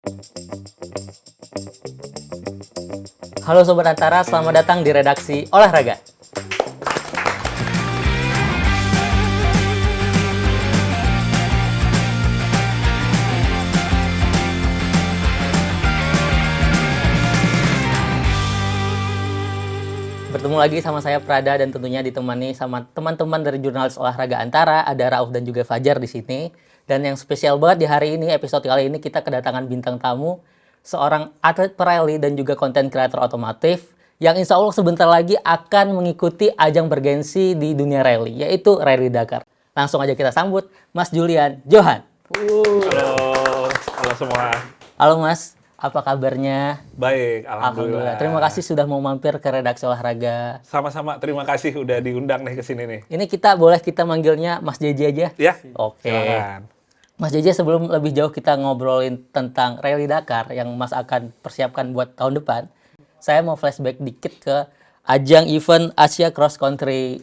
Halo Sobat Antara, selamat datang di Redaksi Olahraga. Bertemu lagi sama saya Prada dan tentunya ditemani sama teman-teman dari Jurnalis Olahraga Antara, ada Rauf dan juga Fajar di sini. Dan yang spesial banget di hari ini, episode kali ini kita kedatangan bintang tamu, seorang atlet pereli dan juga konten kreator otomotif yang insya Allah sebentar lagi akan mengikuti ajang bergensi di dunia rally, yaitu Rally Dakar. Langsung aja kita sambut Mas Julian Johan. Halo semua. Halo Mas, apa kabarnya? Baik, alhamdulillah. Terima kasih sudah mau mampir ke Redaksi Olahraga. Sama-sama, terima kasih udah diundang nih ke sini nih. Ini kita manggilnya Mas JJ aja? Ya, Oke. silakan. Mas JJ, sebelum lebih jauh kita ngobrolin tentang Rally Dakar yang Mas akan persiapkan buat tahun depan, saya mau flashback dikit ke ajang event Asia Cross Country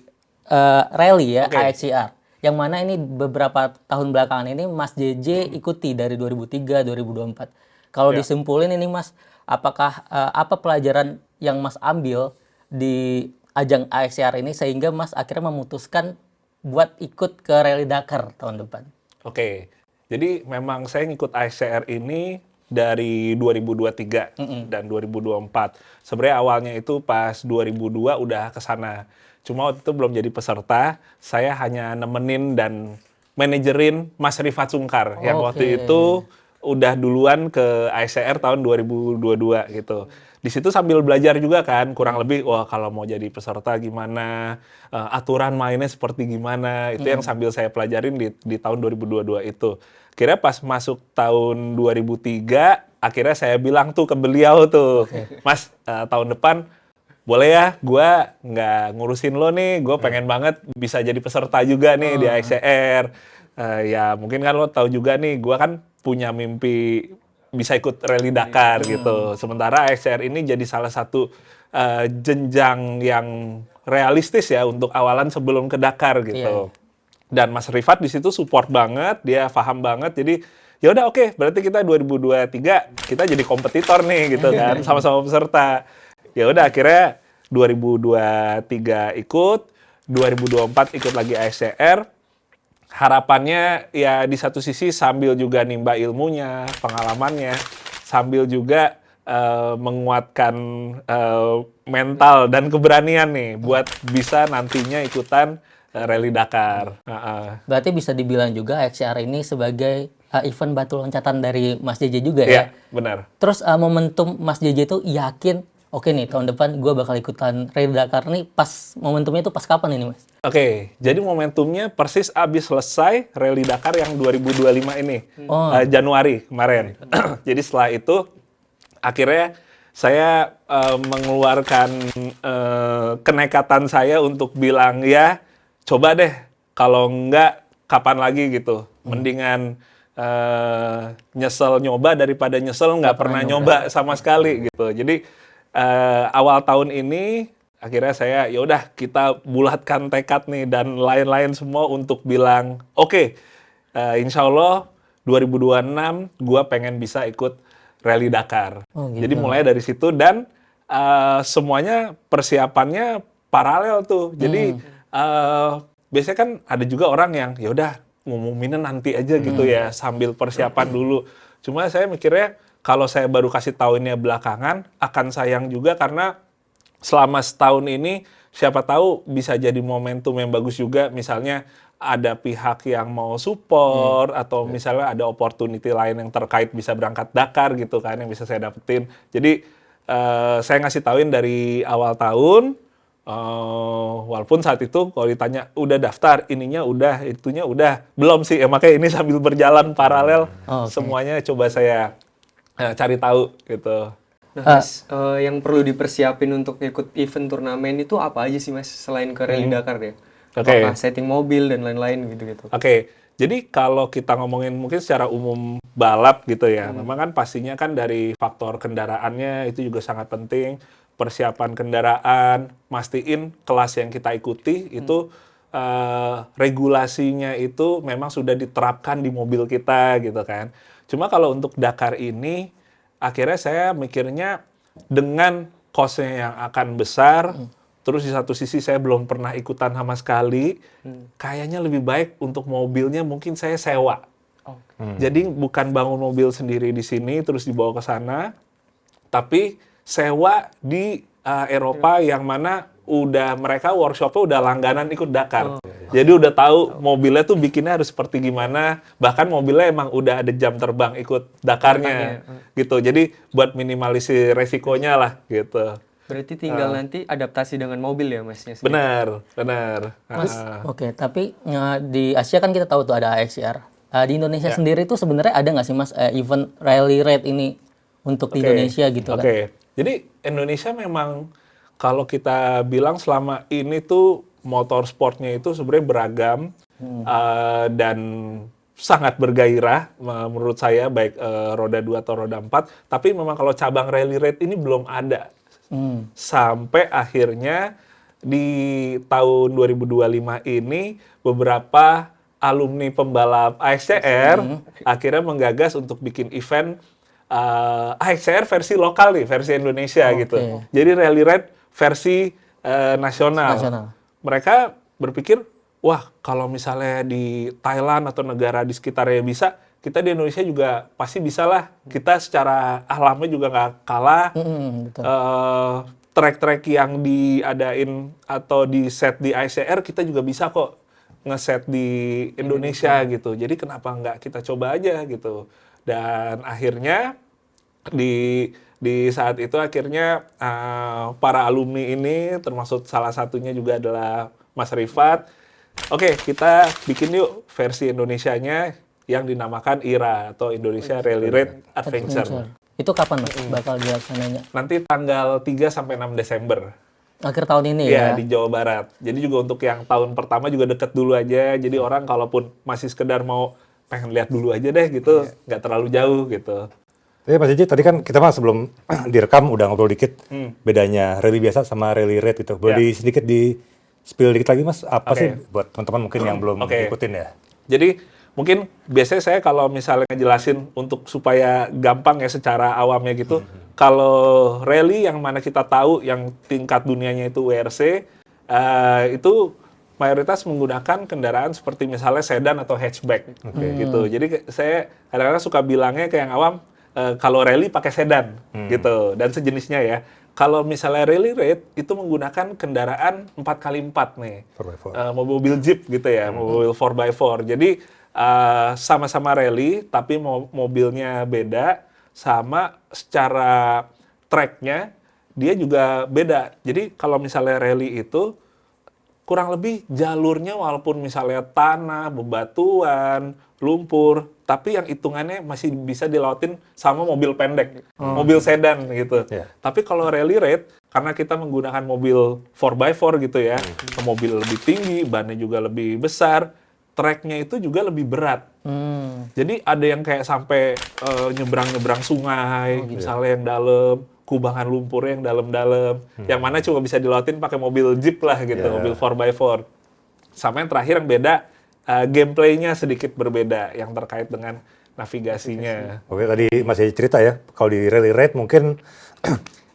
Rally ya, Oke. AXCR. Yang mana ini beberapa tahun belakangan ini Mas JJ ikuti dari 2003-2024. Kalau Ya. disimpulin ini Mas, apakah apa pelajaran yang Mas ambil di ajang AXCR ini sehingga Mas akhirnya memutuskan buat ikut ke Rally Dakar tahun depan? Oke, jadi memang saya ngikut AXCR ini dari 2023 dan 2024. Sebenarnya awalnya itu pas 2002 udah ke sana. Cuma waktu itu belum jadi peserta, saya hanya nemenin dan manajerin Mas Rifat Sungkar yang waktu Oke. itu udah duluan ke AXCR tahun 2022 gitu. Di situ sambil belajar juga kan, kurang lebih wah kalau mau jadi peserta gimana, aturan mainnya seperti gimana, itu yang sambil saya pelajarin di tahun 2022 itu. Akhirnya pas masuk tahun 2003, akhirnya saya bilang tuh ke beliau tuh, Mas, tahun depan boleh ya, gue nggak ngurusin lo nih, gue pengen banget bisa jadi peserta juga nih di AXCR. Ya mungkin kan lo tahu juga nih, gue kan punya mimpi bisa ikut Rally Dakar gitu. Sementara AXCR ini jadi salah satu jenjang yang realistis ya untuk awalan sebelum ke Dakar gitu. Iya. Dan Mas Rifat di situ support banget, dia paham banget. Jadi ya udah oke, berarti kita 2023 kita jadi kompetitor nih gitu kan, sama-sama peserta. Ya udah akhirnya 2023 ikut, 2024 ikut lagi AXCR. Harapannya ya di satu sisi sambil juga nimba ilmunya, pengalamannya, sambil juga menguatkan mental dan keberanian nih buat bisa nantinya ikutan Rally Dakar. Berarti bisa dibilang juga AXCR ini sebagai event batu loncatan dari Mas JJ juga ya? Iya, benar. Terus momentum Mas JJ itu yakin, oke nih tahun depan gue bakal ikutan Rally Dakar nih, pas momentumnya itu pas kapan ini Mas? Oke, jadi momentumnya persis abis selesai Rally Dakar yang 2025 ini, Januari kemarin. Jadi setelah itu, akhirnya saya mengeluarkan kenekatan saya untuk bilang, ya coba deh, kalau enggak kapan lagi gitu. Mendingan nyesel nyoba daripada nyesel nggak pernah nyoba sama sekali gitu. Jadi awal tahun ini, akhirnya saya ya udah kita bulatkan tekad nih dan lain-lain semua untuk bilang oke, insya Allah 2026 gua pengen bisa ikut Rally Dakar. Oh, gitu. Jadi mulai dari situ dan semuanya persiapannya paralel tuh. Jadi biasanya kan ada juga orang yang ya udah ngumuminnya nanti aja gitu ya sambil persiapan dulu. Cuma saya mikirnya kalau saya baru kasih tahunya belakangan akan sayang juga karena selama setahun ini, siapa tahu bisa jadi momentum yang bagus juga. Misalnya ada pihak yang mau support, atau misalnya ada opportunity lain yang terkait bisa berangkat Dakar gitu kan, yang bisa saya dapetin. Jadi saya ngasih tahuin dari awal tahun, walaupun saat itu kalau ditanya udah daftar, ininya udah, itunya udah. Belum sih, makanya ini sambil berjalan paralel, semuanya coba saya cari tahu gitu. Nah, Mas, yang perlu dipersiapin untuk ikut event turnamen itu apa aja sih, Mas, selain ke Rally Dakar ya? Oke. Apakah setting mobil dan lain-lain gitu-gitu? Oke, jadi kalau kita ngomongin mungkin secara umum balap gitu ya, memang kan pastinya kan dari faktor kendaraannya itu juga sangat penting, persiapan kendaraan, mastiin kelas yang kita ikuti itu regulasinya itu memang sudah diterapkan di mobil kita gitu kan. Cuma kalau untuk Dakar ini, akhirnya saya mikirnya dengan cost-nya yang akan besar, terus di satu sisi saya belum pernah ikutan sama sekali, kayaknya lebih baik untuk mobilnya mungkin saya sewa. Jadi bukan bangun mobil sendiri di sini terus dibawa ke sana, tapi sewa di Eropa yang mana mereka workshopnya udah langganan ikut Dakar. Jadi udah tahu mobilnya tuh bikinnya harus seperti gimana, bahkan mobilnya emang udah ada jam terbang ikut Dakarnya gitu. Jadi buat minimalisir resikonya lah gitu. Berarti tinggal nanti adaptasi dengan mobil ya Masnya sendiri? Benar. Mas, oke, tapi di Asia kan kita tahu tuh ada AXR. Di Indonesia sendiri tuh sebenarnya ada nggak sih Mas event rally raid ini untuk di Indonesia gitu kan? Oke, jadi Indonesia memang kalau kita bilang selama ini tuh motorsportnya itu sebenarnya beragam dan sangat bergairah menurut saya, baik roda 2 atau roda 4. Tapi memang kalau cabang rally raid ini belum ada. Sampai akhirnya di tahun 2025 ini beberapa alumni pembalap AXCR akhirnya menggagas untuk bikin event AXCR versi lokal nih, versi Indonesia gitu. Jadi rally raid versi nasional. Mereka berpikir, wah kalau misalnya di Thailand atau negara di sekitarnya bisa, kita di Indonesia juga pasti bisa lah. Kita secara alamnya juga nggak kalah. Track-track yang diadain atau di set di ICR kita juga bisa kok ngeset di Indonesia gitu. Jadi kenapa nggak kita coba aja gitu. Dan akhirnya di saat itu akhirnya para alumni ini termasuk salah satunya juga adalah Mas Rifat. Oke, kita bikin yuk versi Indonesianya yang dinamakan IRA atau Indonesia Rally Raid Adventure. Itu kapan Mas bakal dilaksanainnya? Nanti tanggal 3 sampai 6 Desember. Akhir tahun ini Ya, ya? di Jawa Barat. Jadi juga untuk yang tahun pertama juga deket dulu aja. Jadi orang kalaupun masih sekedar mau pengen lihat dulu aja deh gitu, nggak terlalu jauh gitu. Tapi Mas Jiji, tadi kan kita mah sebelum direkam udah ngobrol dikit bedanya rally biasa sama rally raid itu. Boleh sedikit di spill dikit lagi Mas, apa sih buat teman-teman mungkin yang belum ngikutin ya? Jadi mungkin biasanya saya kalau misalnya ngejelasin untuk supaya gampang ya secara awamnya gitu, kalau rally yang mana kita tahu yang tingkat dunianya itu WRC, itu mayoritas menggunakan kendaraan seperti misalnya sedan atau hatchback gitu. Jadi saya kadang-kadang suka bilangnya ke yang awam, kalau rally pakai sedan gitu dan sejenisnya ya. Kalau misalnya rally raid itu menggunakan kendaraan 4x4 nih, 4x4. mobil jeep gitu ya, mobil 4x4. Jadi sama-sama rally tapi mobilnya beda, sama secara tracknya dia juga beda. Jadi kalau misalnya rally itu kurang lebih jalurnya walaupun misalnya tanah, bebatuan, lumpur, tapi yang hitungannya masih bisa dilewatin sama mobil pendek, mobil sedan gitu. Tapi kalau rally raid, karena kita menggunakan mobil 4x4 gitu ya, mobil lebih tinggi, bannya juga lebih besar, tracknya itu juga lebih berat. Jadi ada yang kayak sampai nyebrang-nyebrang sungai, misalnya yang dalam, kubangan lumpurnya yang dalam-dalam, yang mana cuma bisa dilewatin pakai mobil jeep lah gitu, mobil 4x4. Sama yang terakhir yang beda, gameplaynya sedikit berbeda yang terkait dengan navigasinya. Oke, tadi Mas Jiji cerita ya, kalau di rally raid mungkin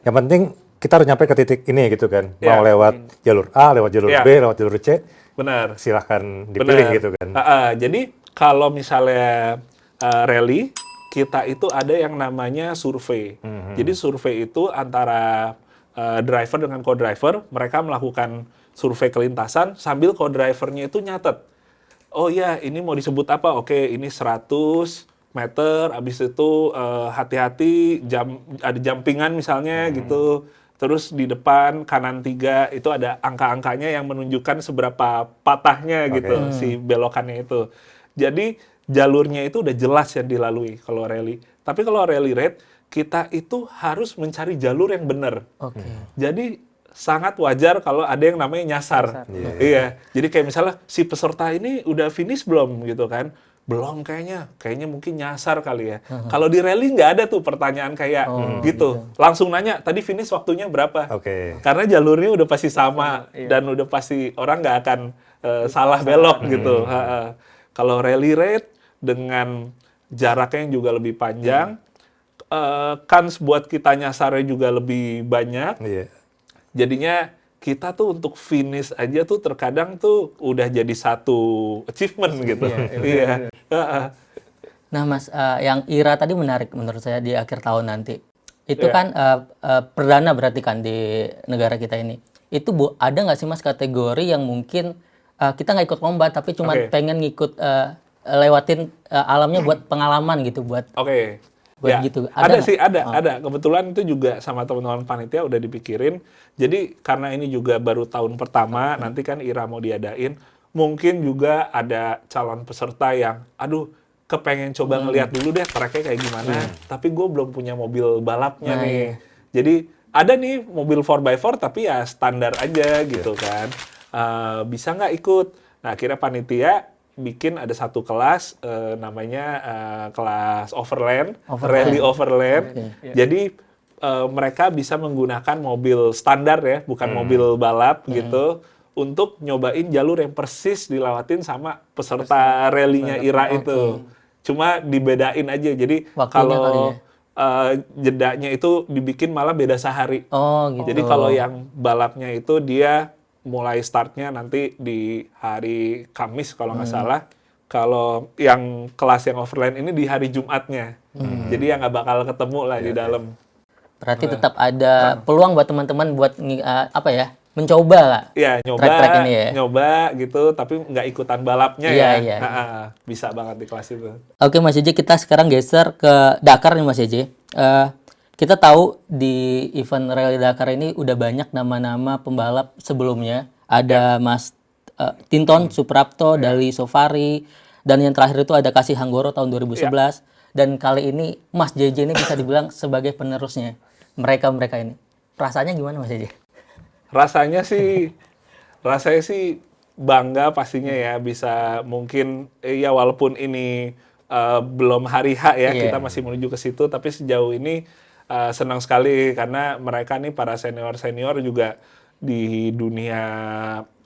yang penting kita harus nyampe ke titik ini gitu kan. Mau lewat jalur A, lewat jalur B, lewat jalur C. Benar. Silahkan dipilih gitu kan. Jadi kalau misalnya rally, kita itu ada yang namanya survei. Jadi survei itu antara driver dengan co-driver, mereka melakukan survei kelintasan sambil co-drivernya itu nyatet. Oh ya, ini mau disebut apa? Oke, ini 100 meter, habis itu hati-hati, ada jumpingan misalnya gitu. Terus di depan kanan 3 itu ada angka-angkanya yang menunjukkan seberapa patahnya gitu si belokannya itu. Jadi jalurnya itu udah jelas yang dilalui kalau rally. Tapi kalau rally raid kita itu harus mencari jalur yang benar. Jadi sangat wajar kalau ada yang namanya nyasar. Iya. Jadi kayak misalnya si peserta ini udah finish belum gitu kan? Belum kayaknya mungkin nyasar kali ya. Kalau di rally nggak ada tuh pertanyaan kayak gitu. Langsung nanya, tadi finish waktunya berapa? Karena jalurnya udah pasti sama dan udah pasti orang nggak akan salah belok gitu. Kalau rally raid dengan jaraknya juga lebih panjang, kans buat kita nyasarnya juga lebih banyak. Iya. Jadinya kita tuh untuk finish aja tuh terkadang tuh udah jadi satu achievement gitu. Iya. Nah, Mas, yang IRA tadi menarik menurut saya di akhir tahun nanti. Itu Iya. kan perdana berarti kan di negara kita ini. Itu ada nggak sih Mas kategori yang mungkin kita nggak ikut lomba tapi cuma Oke. pengen ngikut lewatin alamnya buat pengalaman gitu, buat Oke. Buat Ya, gitu. ada Ada sih, nggak? ada. Kebetulan itu juga sama teman-teman panitia udah dipikirin. Jadi karena ini juga baru tahun pertama, nanti kan IRA mau diadain, mungkin juga ada calon peserta yang, aduh, kepengen coba ngeliat dulu deh tracknya kayak gimana, tapi gue belum punya mobil balapnya Nah, nih. iya. Jadi ada nih mobil 4x4 tapi ya standar aja gitu kan. Bisa nggak ikut? Nah, akhirnya panitia bikin ada satu kelas namanya kelas Overland, Rally Overland. Jadi mereka bisa menggunakan mobil standar ya, bukan mobil balap gitu, untuk nyobain jalur yang persis dilewatin sama peserta rally-nya IRA itu. Cuma dibedain aja. Jadi Waktunya kalau kali ya? jedanya itu dibikin malah beda sehari. Oh, gitu. Jadi kalau yang balapnya itu dia mulai startnya nanti di hari Kamis kalau nggak salah. Kalau yang kelas yang Overland ini di hari Jumatnya. Jadi ya nggak bakal ketemu lah di dalam. Berarti tetap ada peluang buat teman-teman buat mencoba lah. Ya Track-track ini ya. nyoba gitu, tapi nggak ikutan balapnya Iya, ya. iya. Bisa banget di kelas itu. Oke Mas Jeje, kita sekarang geser ke Dakar nih Mas Jeje. Kita tahu di event Rally Dakar ini udah banyak nama-nama pembalap sebelumnya. Ada Mas Tinton Suprapto, Dali Sofari, dan yang terakhir itu ada Kasih Hanggoro tahun 2011. Dan kali ini Mas Jeje ini bisa dibilang sebagai penerusnya mereka ini. Perasaannya gimana Mas Jeje? Rasanya sih bangga pastinya ya, bisa mungkin ya walaupun ini belum hari H ya, kita masih menuju ke situ, tapi sejauh ini senang sekali karena mereka nih para senior juga di dunia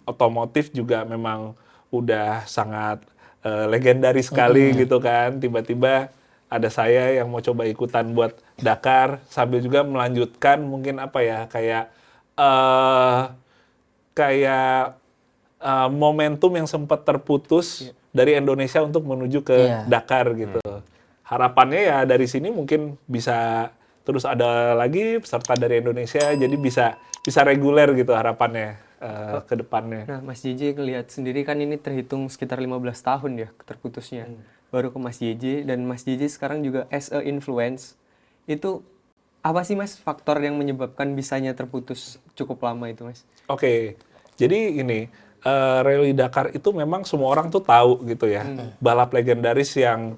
otomotif juga memang udah sangat legendaris sekali gitu kan. Tiba-tiba ada saya yang mau coba ikutan buat Dakar sambil juga melanjutkan mungkin kayak momentum yang sempat terputus dari Indonesia untuk menuju ke Dakar gitu. Harapannya ya dari sini mungkin bisa terus ada lagi peserta dari Indonesia, jadi bisa reguler gitu harapannya ke depannya. Nah, Mas JJ ngelihat sendiri kan ini terhitung sekitar 15 tahun ya terputusnya. Baru ke Mas JJ, dan Mas JJ sekarang juga as a influence. Itu apa sih Mas faktor yang menyebabkan bisanya terputus cukup lama itu Mas? Oke, jadi ini Rally Dakar itu memang semua orang tuh tahu gitu ya. Balap legendaris yang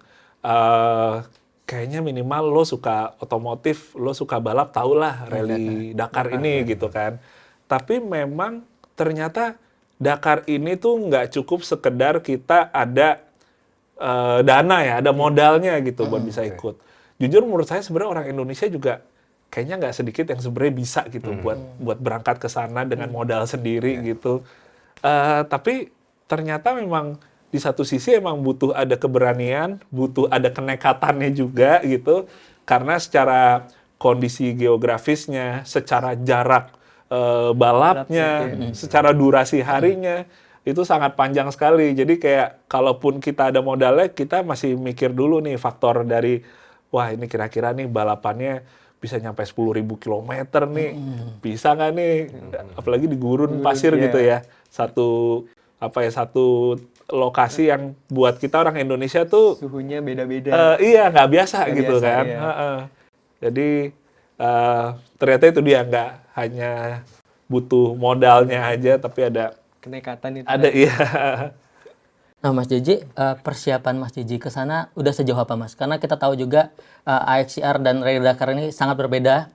kayaknya minimal lo suka otomotif, lo suka balap, tahulah Rally Dakar ini gitu kan. Tapi memang ternyata Dakar ini tuh nggak cukup sekedar kita ada dana ya, ada modalnya gitu buat bisa ikut. Jujur menurut saya sebenarnya orang Indonesia juga kayaknya nggak sedikit yang sebenarnya bisa gitu buat berangkat ke sana dengan modal sendiri gitu. Tapi ternyata memang di satu sisi emang butuh ada keberanian, butuh ada kenekatannya juga gitu. Karena secara kondisi geografisnya, secara jarak balapnya, secara durasi harinya, itu sangat panjang sekali. Jadi kayak kalaupun kita ada modalnya, kita masih mikir dulu nih faktor dari, wah ini kira-kira nih balapannya bisa nyampe 10.000 kilometer nih, bisa nggak nih? Apalagi di gurun pasir gitu ya. Satu lokasi yang buat kita orang Indonesia tuh Suhunya beda-beda. iya nggak biasa Nggak gitu biasa, kan. iya. Jadi ternyata itu dia nggak hanya butuh modalnya aja, tapi ada Kenekatan itu. iya. Nah, Mas JJ, persiapan Mas JJ ke sana udah sejauh apa, Mas? Karena kita tahu juga AXCR dan Rally Dakar ini sangat berbeda,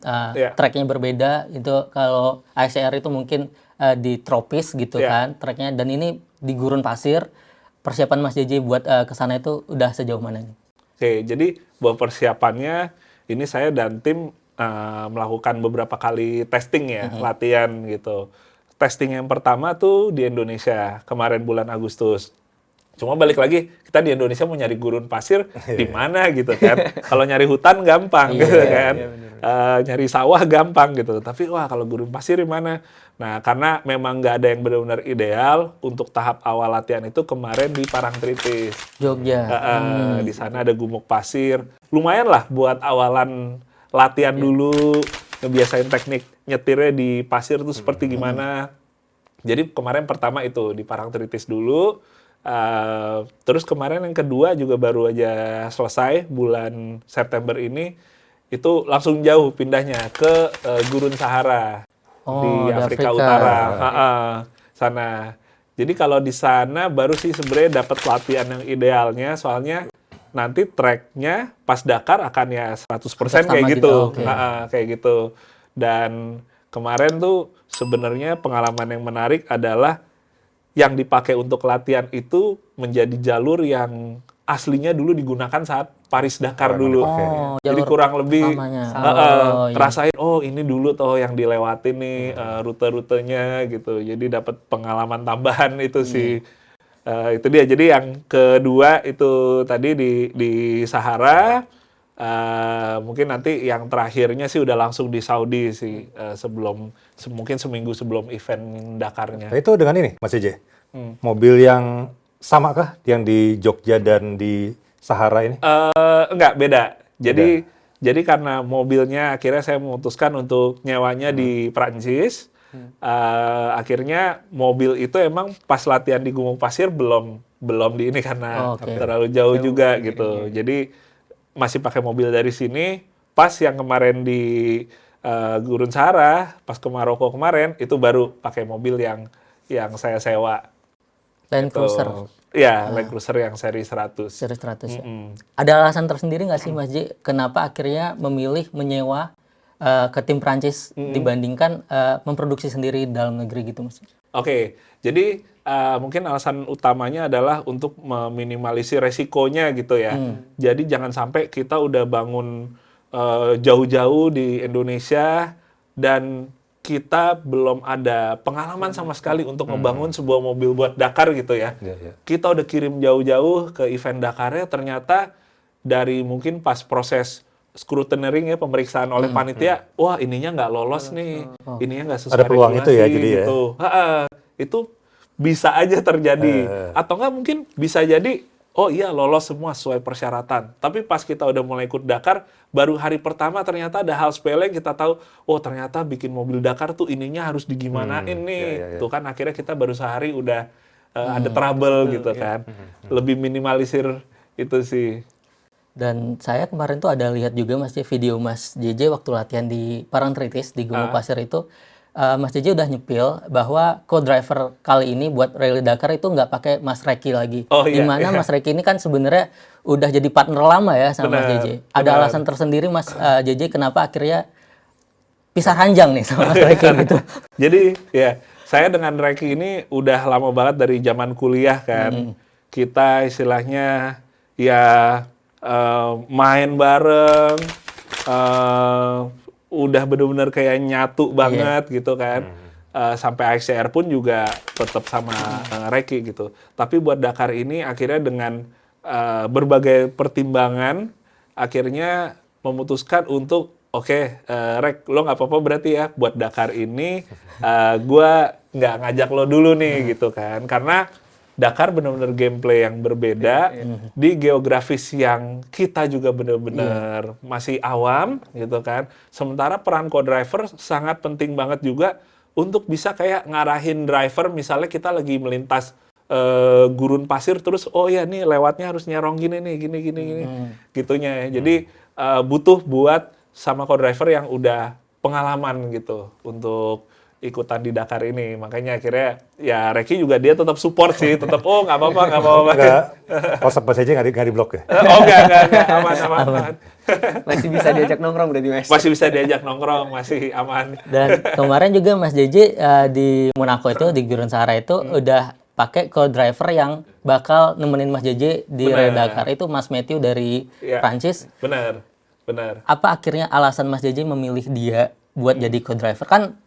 tracknya berbeda. Itu kalau AXCR itu mungkin di tropis gitu kan, tracknya, dan ini di gurun pasir. Persiapan Mas JJ buat ke sana itu udah sejauh mana nih? Oke, jadi buat persiapannya ini saya dan tim melakukan beberapa kali testing ya, latihan gitu. Testing yang pertama tuh di Indonesia kemarin bulan Agustus. Cuma balik lagi, kita di Indonesia mau nyari gurun pasir di mana gitu kan. Kalau nyari hutan gampang gitu kan. Nyari sawah gampang gitu. Tapi wah kalau gurun pasir di mana? Nah karena memang nggak ada yang benar-benar ideal untuk tahap awal latihan itu kemarin di Parangtritis. Jogja. Di sana ada gumuk pasir. Lumayan lah buat awalan latihan dulu, ngebiasain teknik nyetirnya di pasir itu seperti gimana. Jadi kemarin pertama itu di Parangtritis dulu. Terus kemarin yang kedua juga baru aja selesai bulan September ini, itu langsung jauh pindahnya ke Gurun Sahara di Afrika Utara sana. Jadi kalau di sana baru sih sebenarnya dapat latihan yang idealnya, soalnya nanti tracknya pas Dakar akan ya 100% kayak gitu, kayak gitu. Dan kemarin tuh sebenarnya pengalaman yang menarik adalah yang dipakai untuk latihan itu menjadi jalur yang aslinya dulu digunakan saat Paris Dakar dulu. Jadi kurang lebih rasain, oh ini dulu tuh yang dilewatin nih rute-rutenya gitu. Jadi dapat pengalaman tambahan itu sih. Itu dia. Jadi yang kedua itu tadi di Sahara. Mungkin nanti yang terakhirnya sih udah langsung di Saudi sih, mungkin seminggu sebelum event Dakarnya. Nah, itu dengan ini Mas JJ, mobil yang sama kah yang di Jogja dan di Sahara ini? Enggak, beda. Jadi karena mobilnya akhirnya saya memutuskan untuk nyewanya di Prancis. Akhirnya mobil itu emang pas latihan di Gumuk Pasir belum di ini karena terlalu jauh juga gitu. Jadi masih pakai mobil dari sini. Pas yang kemarin di Gurun Sahara, pas ke Maroko kemarin, itu baru pakai mobil yang saya sewa. Land Cruiser. Iya, Land Cruiser yang seri 100. Seri 100 ya. Ada alasan tersendiri nggak sih Mas J, kenapa akhirnya memilih menyewa ke tim Prancis dibandingkan memproduksi sendiri di dalam negeri gitu Mas? Oke, jadi mungkin alasan utamanya adalah untuk meminimalisir resikonya gitu ya. Jadi jangan sampai kita udah bangun jauh-jauh di Indonesia dan kita belum ada pengalaman sama sekali untuk membangun sebuah mobil buat Dakar gitu ya. Kita udah kirim jauh-jauh ke event Dakarnya, ternyata dari mungkin pas proses scrutineering ya, pemeriksaan oleh panitia, wah ininya nggak lolos nih, ininya nggak sesuai ada peluang regulasi, itu ya, jadi gitu. Itu bisa aja terjadi. Atau nggak mungkin bisa jadi, oh iya lolos semua sesuai persyaratan. Tapi pas kita udah mulai ikut Dakar, baru hari pertama ternyata ada hal sepele yang kita tahu, oh ternyata bikin mobil Dakar tuh ininya harus digimanain nih. Tuh kan akhirnya kita baru sehari udah ada trouble gitu kan. Lebih minimalisir itu sih. Dan saya kemarin tuh ada lihat juga Mas J, video Mas JJ waktu latihan di Parangtritis di Gumuk Pasir itu, Mas JJ udah nyepil bahwa co-driver kali ini buat Rally Dakar itu nggak pakai Mas Reki lagi. Dimana Mas Reki ini kan sebenarnya udah jadi partner lama ya sama Mas JJ. Ada alasan tersendiri Mas JJ kenapa akhirnya pisah ranjang nih sama Mas Reki gitu? Jadi ya saya dengan Reki ini udah lama banget dari zaman kuliah kan. Kita istilahnya ya main bareng, udah bener-bener kayak nyatu banget gitu kan. Sampai ICR pun juga tetap sama Reki gitu. Tapi buat Dakar ini akhirnya dengan berbagai pertimbangan akhirnya memutuskan untuk oke, Rek, lo nggak apa-apa berarti ya buat Dakar ini gue nggak ngajak lo dulu nih gitu kan. Karena Dakar benar-benar gameplay yang berbeda di geografis yang kita juga benar-benar masih awam gitu kan. Sementara peran co-driver sangat penting banget juga untuk bisa kayak ngarahin driver, misalnya kita lagi melintas gurun pasir terus oh ya nih lewatnya harus nyerong gini nih gini gitunya ya. Jadi butuh buat sama co-driver yang udah pengalaman gitu untuk ikutan di Dakar ini. Makanya akhirnya ya Reki juga dia tetap support sih, tetap oh nggak apa-apa. Oh sempat saja nggak di blok ya? Oh nggak, aman. Masih bisa diajak nongkrong berarti Mas? Masih bisa diajak nongkrong, masih aman. Dan kemarin juga Mas JJ di Monaco itu, di Gurun Sahara itu udah pakai co-driver yang bakal nemenin Mas JJ di Rally Dakar. Itu Mas Matthew dari Prancis. Benar. Apa akhirnya alasan Mas JJ memilih dia buat jadi co-driver? Kan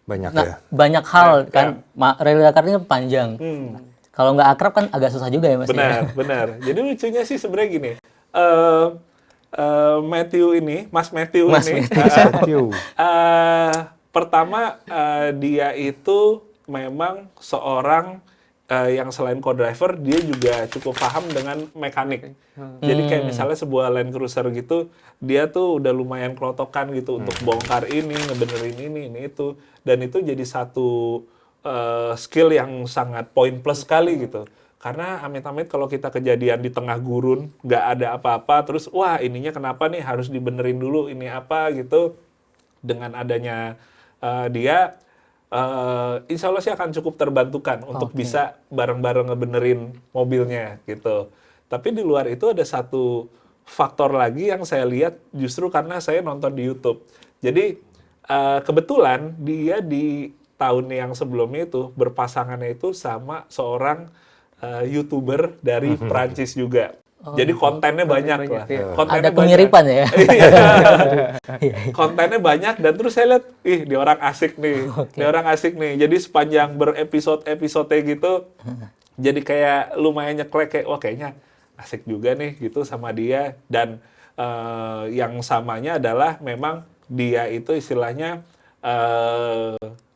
banyak banyak hal kan. Rally Dakar ini panjang. Kalau nggak akrab kan agak susah juga ya Mas. Benar, benar. Jadi lucunya sih sebenarnya gini. Matthew ini, Mas Matthew Mas ini, Matthew. pertama dia itu memang seorang yang selain co-driver, dia juga cukup paham dengan mekanik. Jadi kayak misalnya sebuah Land Cruiser gitu, dia tuh udah lumayan kelotokan gitu untuk bongkar ini, ngebenerin ini itu. Dan itu jadi satu skill yang sangat poin plus sekali gitu. Karena amit-amit kalau kita kejadian di tengah gurun, nggak ada apa-apa, terus wah ininya kenapa nih harus dibenerin dulu, ini apa gitu. Dengan adanya dia, insya Allah sih akan cukup terbantukan untuk bisa bareng-bareng ngebenerin mobilnya gitu. Tapi di luar itu ada satu faktor lagi yang saya lihat justru karena saya nonton di YouTube. Jadi kebetulan dia di tahun yang sebelumnya itu berpasangannya itu sama seorang YouTuber dari Prancis juga. Jadi kontennya banyak lah. Kontennya Ada kemiripan ya. Kontennya banyak dan terus saya lihat, dia orang asik nih. Dia orang asik nih. Jadi sepanjang berepisode gitu, jadi kayak lumayan nyeklek kayak, wah kayaknya asik juga nih gitu sama dia. Dan yang samanya adalah memang dia itu istilahnya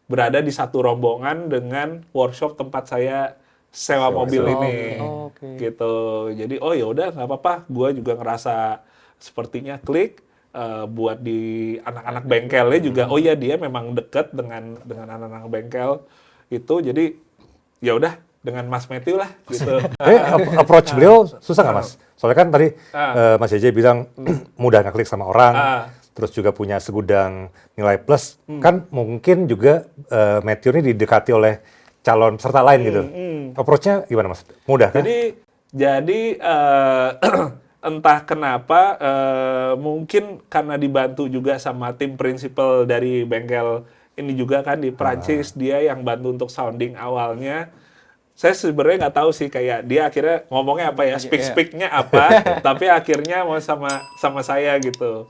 berada di satu rombongan dengan workshop tempat saya sewa mobil ini, gitu. Jadi ya udah nggak apa-apa. Gue juga ngerasa sepertinya klik buat di anak-anak bengkelnya juga. Oh ya dia memang deket dengan anak-anak bengkel itu. Jadi ya udah dengan Mas Matthew lah gitu. Approach beliau susah nggak Mas? Soalnya kan tadi Mas JJ bilang mudah ngeklik sama orang, terus juga punya segudang nilai plus. Kan mungkin juga Matthew ini didekati oleh calon peserta lain gitu. Approach-nya gimana Mas? Mudah kan? Jadi entah kenapa mungkin karena dibantu juga sama tim prinsipal dari bengkel ini juga kan di Prancis, dia yang bantu untuk sounding awalnya. Saya sebenarnya nggak tahu sih kayak dia akhirnya ngomongnya apa ya, speak-nya apa, tapi akhirnya mau sama saya gitu.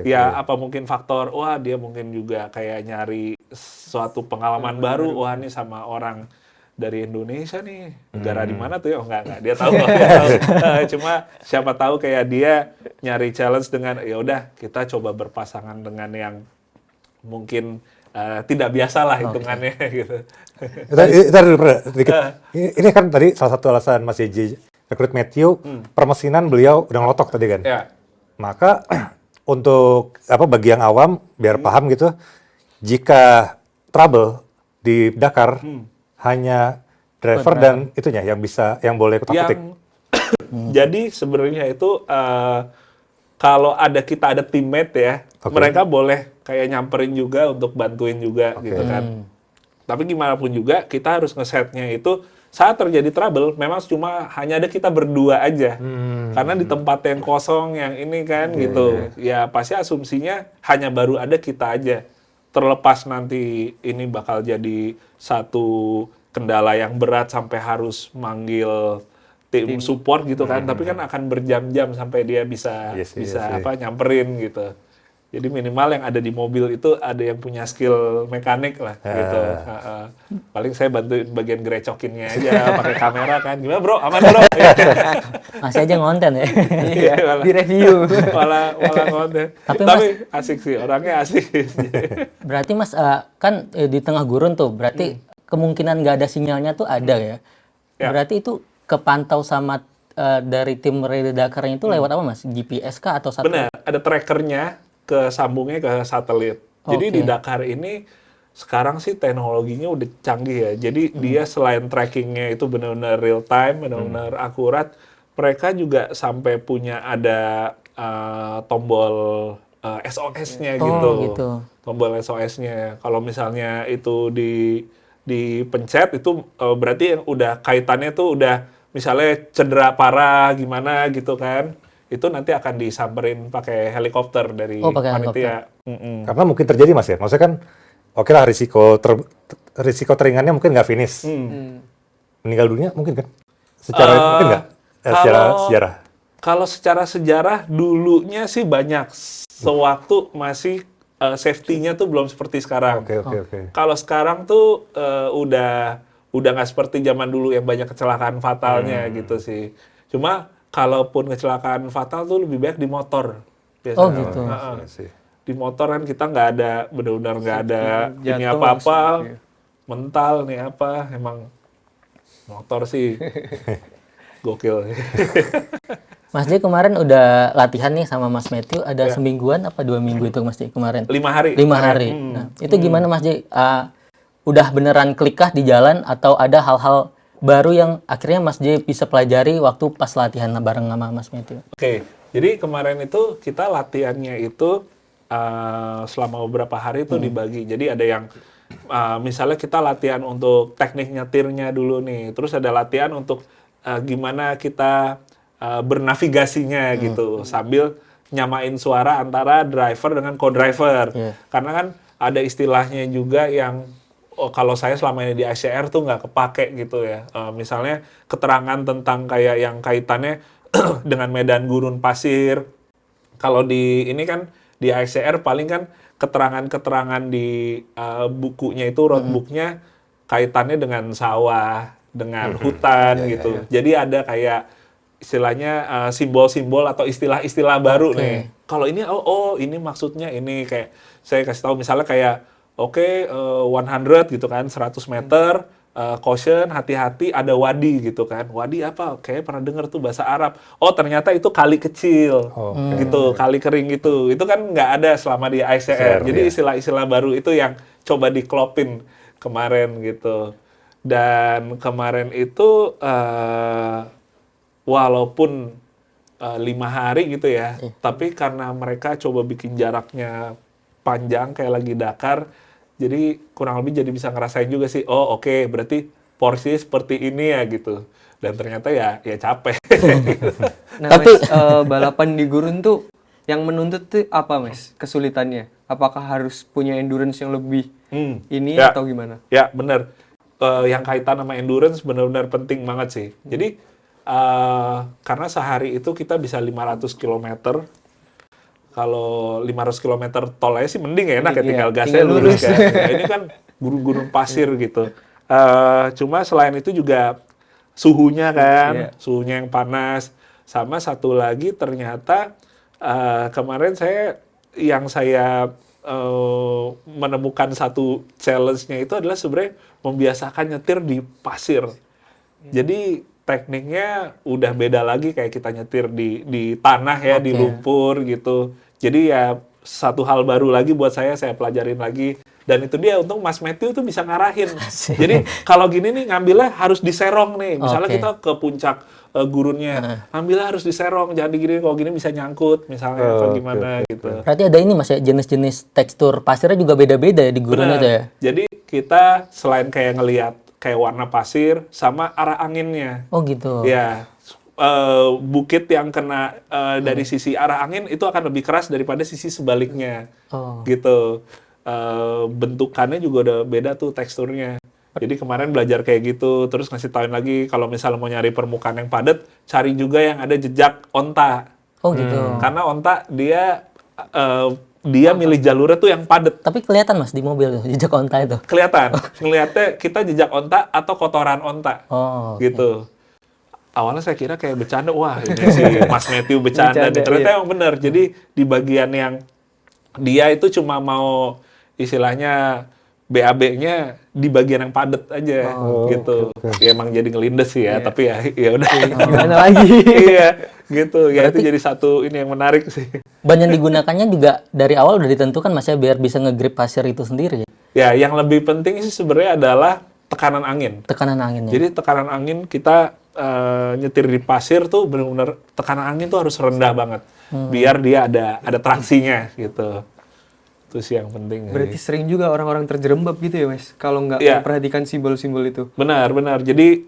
Ya apa mungkin faktor, wah dia mungkin juga kayak nyari suatu pengalaman baru, wah ini sama orang dari Indonesia nih, negara di mana tuh ya? Oh, enggak, dia tahu. Cuma siapa tahu kayak dia nyari challenge dengan, ya udah kita coba berpasangan dengan yang mungkin tidak biasa lah hitungannya gitu. Ini kan tadi salah satu alasan Mas JJ rekrut Matthew, permesinan beliau udah ngelotok tadi kan. Ya. Maka untuk bagi yang awam biar paham gitu, jika trouble di Dakar hanya driver dan itunya yang boleh kutak-kutik. Jadi sebenarnya itu kalau kita ada teammate ya, mereka boleh kayak nyamperin juga untuk bantuin juga gitu kan. Tapi gimana pun juga kita harus ngesetnya itu saat terjadi trouble memang cuma hanya ada kita berdua aja. Karena di tempat yang kosong yang ini kan gitu. Ya pasti asumsinya hanya baru ada kita aja. Terlepas nanti ini bakal jadi satu kendala yang berat sampai harus manggil tim support gitu kan. Tapi kan akan berjam-jam sampai dia bisa nyamperin gitu. Jadi minimal yang ada di mobil itu ada yang punya skill mekanik lah gitu. Paling saya bantuin bagian gerecokinnya aja pakai kamera kan. Gimana bro? Aman bro? Masih aja ngonten ya. Di review. malah ngonten. Tapi asik sih, orangnya asik. Berarti Mas kan di tengah gurun tuh, berarti kemungkinan nggak ada sinyalnya tuh ada ya. Berarti itu kepantau sama dari tim Rally Dakar itu lewat apa Mas? GPS kah atau satelit? Benar, ada trackernya sambungnya ke satelit. Jadi di Dakar ini sekarang sih teknologinya udah canggih ya. Jadi dia selain trackingnya itu benar-benar real time, benar-benar akurat, mereka juga sampai punya ada tombol SOS-nya gitu. Tombol SOS-nya. Kalau misalnya itu dipencet itu berarti yang udah kaitannya tuh udah misalnya cedera parah gimana gitu kan. Itu nanti akan disamperin pakai helikopter dari panitia. Karena mungkin terjadi Mas ya. Maksudnya kan oke lah risiko teringannya mungkin nggak finish. Meninggal dunia mungkin kan? Secara mungkin nggak? Secara sejarah. Kalau secara sejarah dulunya sih banyak. Sewaktu masih safety-nya tuh belum seperti sekarang. Oke. Kalau sekarang tuh udah udah nggak seperti zaman dulu yang banyak kecelakaan fatalnya gitu sih. Cuma kalaupun kecelakaan fatal tuh lebih baik di motor biasanya. Oh gitu. Iya sih. Di motor kan kita nggak ada, benar-benar nggak ada ini Jatuh apa-apa, langsung, iya. mental nih apa, emang motor sih gokil. Mas J kemarin udah latihan nih sama Mas Matthew, ada semingguan apa 2 minggu itu Mas J kemarin? 5 hari. 5 hari. Nah, itu gimana Mas J? Udah beneran klikkah di jalan atau ada hal-hal baru yang akhirnya Mas J bisa pelajari waktu pas latihan bareng sama Mas Matthew? Oke, jadi kemarin itu kita latihannya itu selama beberapa hari itu dibagi. Jadi ada yang misalnya kita latihan untuk teknik nyetirnya dulu nih, terus ada latihan untuk gimana kita bernavigasinya gitu, sambil nyamain suara antara driver dengan co-driver. Karena kan ada istilahnya juga yang kalau saya selama ini di ICR tuh nggak kepake gitu ya. Misalnya keterangan tentang kayak yang kaitannya dengan medan gurun pasir. Kalau di ini kan di ICR paling kan keterangan-keterangan di bukunya itu roadbooknya kaitannya dengan sawah, dengan hutan gitu. Jadi ada kayak istilahnya simbol-simbol atau istilah-istilah baru nih. Kalau ini ini maksudnya ini, kayak saya kasih tahu misalnya kayak 100 gitu kan, 100 meter, caution, hati-hati, ada wadi gitu kan. Wadi apa? Kayak pernah dengar tuh bahasa Arab. Oh ternyata itu kali kecil, gitu, kali kering gitu. Itu kan nggak ada selama di ICR. Jadi istilah-istilah baru itu yang coba diklopin kemarin gitu. Dan kemarin itu walaupun 5 hari gitu ya, tapi karena mereka coba bikin jaraknya panjang kayak lagi Dakar, jadi kurang lebih jadi bisa ngerasain juga sih, berarti porsi seperti ini ya gitu. Dan ternyata ya capek. Nah, Mas, balapan di gurun tuh yang menuntut tuh apa, Mas? Kesulitannya? Apakah harus punya endurance yang lebih atau gimana? Ya, benar. Yang kaitan sama endurance benar-benar penting banget sih. Jadi karena sehari itu kita bisa 500 km. Kalau 500 km tol aja sih mending ya, enak ya, tinggal gasnya lurus kan. Nah, ini kan gurun-gurun pasir gitu. Cuma selain itu juga suhunya kan, suhunya yang panas. Sama satu lagi ternyata kemarin saya menemukan satu challenge-nya itu adalah sebenarnya membiasakan nyetir di pasir. Jadi tekniknya udah beda lagi kayak kita nyetir di tanah ya, di lumpur gitu. Jadi ya satu hal baru lagi buat saya pelajarin lagi. Dan itu dia, untung Mas Matthew tuh bisa ngarahin. Jadi kalau gini nih ngambilnya harus diserong nih. Misalnya kita ke puncak gurunnya, ngambilnya harus diserong. Jangan digini, kalau gini bisa nyangkut misalnya atau gimana gitu. Berarti ada ini Mas ya, jenis-jenis tekstur pasirnya juga beda-beda ya di gurun itu ya? Jadi kita selain kayak ngelihat kayak warna pasir sama arah anginnya. Oh gitu. Ya, bukit yang kena dari sisi arah angin itu akan lebih keras daripada sisi sebaliknya. Gitu. Bentukannya juga udah beda tuh teksturnya. Jadi kemarin belajar kayak gitu, terus ngasih tauin lagi kalau misalnya mau nyari permukaan yang padat, cari juga yang ada jejak onta. Oh gitu. Karena onta dia milih jalurnya tuh yang padat. Tapi kelihatan Mas di mobil tuh, jejak onta itu? Kelihatan. Ngeliatnya kita jejak onta atau kotoran onta. Gitu. Awalnya saya kira kayak bercanda, wah ini si Mas Matthew bercanda. Ternyata emang benar. Jadi di bagian yang dia itu cuma mau istilahnya BAB-nya di bagian yang padat aja gitu. Ya emang jadi ngelindes sih ya, tapi ya udah. Gimana lagi? Iya, gitu. Ya itu jadi satu ini yang menarik sih. Ban yang digunakannya juga dari awal udah ditentukan Mas ya, biar bisa nge-grip pasir itu sendiri ya? Ya, yang lebih penting sih sebenarnya adalah tekanan angin. Tekanan anginnya. Jadi tekanan angin kita nyetir di pasir tuh benar-benar tekanan angin tuh harus rendah banget. Biar dia ada traksinya gitu. Itu sih yang penting. Berarti sering juga orang-orang terjerembab gitu ya, Mas? Kalau nggak memperhatikan simbol-simbol itu. Benar. Jadi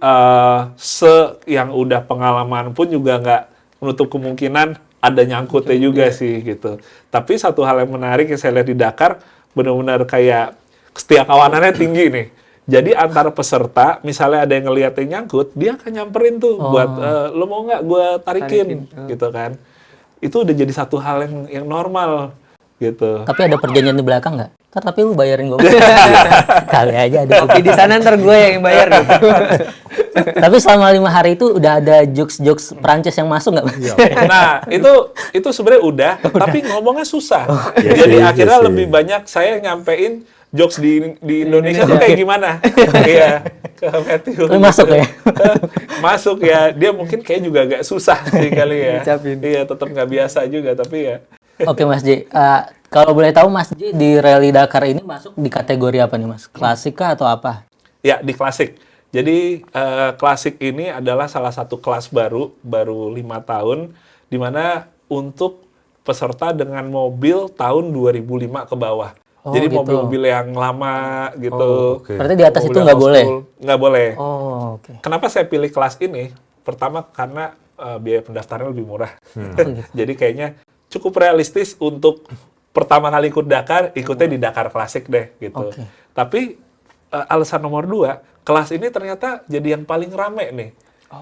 yang udah pengalaman pun juga nggak menutup kemungkinan ada nyangkutnya juga sih gitu. Tapi satu hal yang menarik yang saya lihat di Dakar, benar-benar kayak kesetiakawanannya tinggi nih. Jadi antara peserta, misalnya ada yang ngeliatin nyangkut, dia akan nyamperin tuh buat lo mau nggak gue tarikin gitu kan. Itu udah jadi satu hal yang normal. gitu. Tapi ada perjanjian di belakang nggak? Ntar tapi lu bayarin gue. Kali aja ada. Tapi di sana ntar gue yang bayar gitu. Tapi selama 5 hari itu udah ada jokes Perancis yang masuk nggak, Mas? Nah, itu sebenarnya udah, tapi ngomongnya susah. Iya Jadi sih, akhirnya iya sih. lebih banyak saya nyampein jokes di Indonesia tuh kayak gimana? Iya, ke Matthew. Tapi masuk ya? Masuk ya. Dia mungkin kayak juga agak susah sih kali ya. Ngucapin. Iya, tetap nggak biasa juga, tapi ya. Oke Mas J, kalau boleh tahu Mas J di Rally Dakar ini masuk di kategori apa nih Mas? Klasik kah atau apa? Ya, di klasik. Jadi klasik ini adalah salah satu kelas baru 5 tahun, di mana untuk peserta dengan mobil tahun 2005 ke bawah. Oh, Jadi gitu. mobil-mobil yang lama gitu. Oke. Berarti di atas Mobil itu yang nggak old boleh? school. Nggak boleh. Oh, oke. Kenapa saya pilih kelas ini? Pertama karena biaya pendaftarannya lebih murah. Jadi kayaknya cukup realistis untuk pertama kali ikut Dakar, ikutnya di Dakar Klasik deh gitu. Oke. Tapi alasan nomor 2, kelas ini ternyata jadi yang paling rame nih.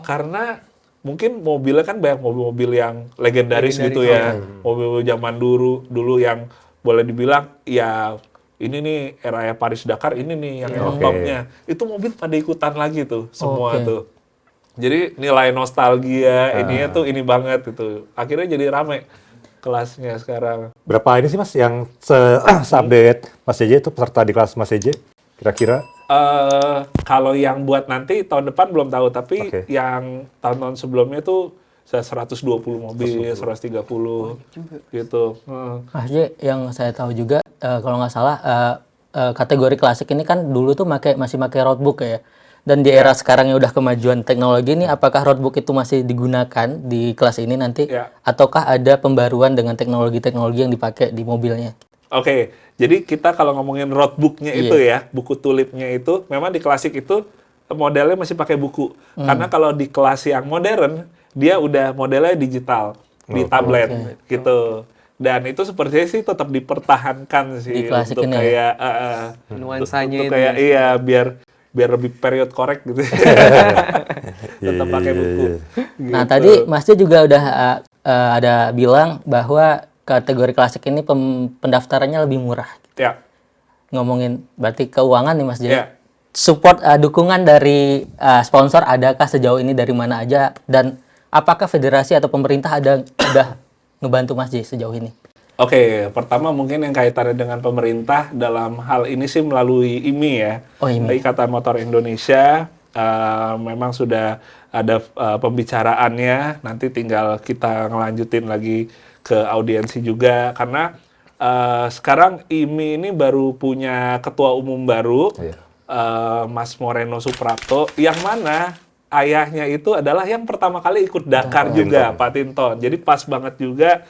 Karena mungkin mobilnya kan banyak mobil-mobil yang legendaris gitu ya. Mobil zaman dulu yang boleh dibilang ya ini nih era Paris Dakar ini nih yang topnya. Itu mobil pada ikutan lagi tuh semua Oke. tuh. Jadi nilai nostalgia ininya tuh ini banget gitu. Akhirnya jadi rame kelasnya sekarang. Berapa ini sih Mas yang se-update Mas JJ itu peserta di kelas Mas JJ? Kira-kira? Kalau yang buat nanti tahun depan belum tahu, tapi Oke. yang tahun-tahun sebelumnya tuh 120 mobil, 130 gitu. Mas J, yang saya tahu juga kalau nggak salah kategori klasik ini kan dulu tuh masih pakai roadbook ya. Dan di era sekarang yang udah kemajuan teknologi ini, apakah roadbook itu masih digunakan di kelas ini nanti? Ya. Ataukah ada pembaruan dengan teknologi-teknologi yang dipakai di mobilnya? Oke, jadi kita kalau ngomongin roadbooknya itu ya, buku tulipnya itu, memang di klasik itu modelnya masih pakai buku. Karena kalau di kelas yang modern, dia udah modelnya digital, di tablet gitu. Dan itu sepertinya sih tetap dipertahankan sih Di klasik untuk ini ya? kayak Nuansanya untuk itu. kayak iya biar lebih period correct gitu. Tetap pakai buku. Nah, Gitu. tadi Mas J juga udah ada bilang bahwa kategori klasik ini pendaftarannya lebih murah. Ya. Ngomongin berarti keuangan nih Mas J. Ya. Support dukungan dari sponsor adakah sejauh ini dari mana aja, dan apakah federasi atau pemerintah udah ngebantu Mas J sejauh ini? Oke, pertama mungkin yang kaitannya dengan pemerintah dalam hal ini sih melalui IMI ya. Oh, IMI. Ikatan Motor Indonesia memang sudah ada pembicaraannya. Nanti tinggal kita ngelanjutin lagi ke audiensi juga karena sekarang IMI ini baru punya ketua umum baru, Mas Moreno Suprapto, yang mana ayahnya itu adalah yang pertama kali ikut Dakar juga, Pak Tinton. Jadi pas banget juga.